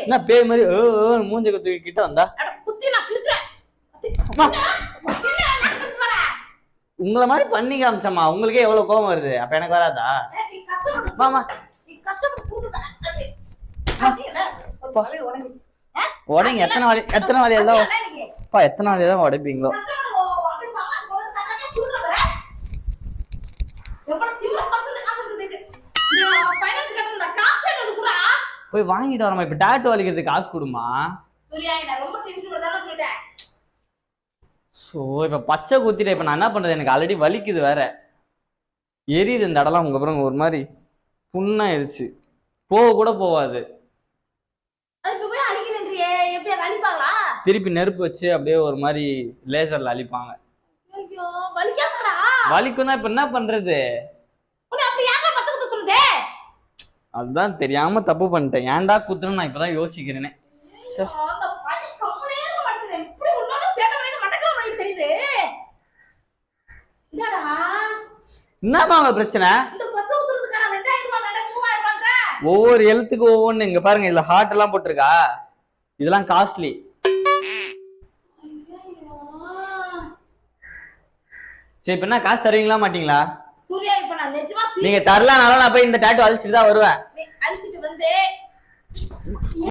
என்ன பேய் மாதிரி மூஞ்ச குத்தி கிட்ட வந்தா உங்களை மாதிரி பண்ணி காமிச்சம்மா. உங்களுக்கே எவ்வளவு கோபம் வருது, அப்ப எனக்கு வராதா? உடைங்க. எத்தனை வாலியால் தான் உடைப்பீங்களோ? போய் வாங்கிட்டு வரமா. இப்ப டாட்டூ வலிக்கிறதுக்கு காசு கொடுமா. சோ இப்ப பச்சை குத்திட்ட. இப்ப நான் என்ன பண்றது? எனக்கு ஆல்ரெடி வலிக்குது வேற, எரியுது இந்த இடம்லாம். உங்க அப்புறம் ஒரு மாதிரி புண்ணாயிருச்சு, போக கூட போவாது. திருப்பி நெருப்பு வச்சு அப்படியே ஒரு மாதிரி லேசர்ல அழிப்பாங்க. வலிக்கும் தான். இப்ப என்ன பண்றது? அதுதான் தெரியாம தப்பு பண்ணிட்டேன். ஏன்டா குத்துறேன்னு நான் இப்பதான் யோசிக்கிறேனே. என்னமா பிரச்சனை? ஒவ்வொரு எழுத்துக்கு ஒவ்வொன்னு. இங்க பாருங்க, இதுல ஹார்ட் எல்லாம் போட்டிருக்கா. இதெல்லாம் காஸ்ட்லி. சரி இப்ப என்ன காசு தருவீங்களா மாட்டீங்களா? நீங்க தரலனாலும் நான் போய் இந்த டாட்டூ அழிச்சிட்டு தான் வருவேன்.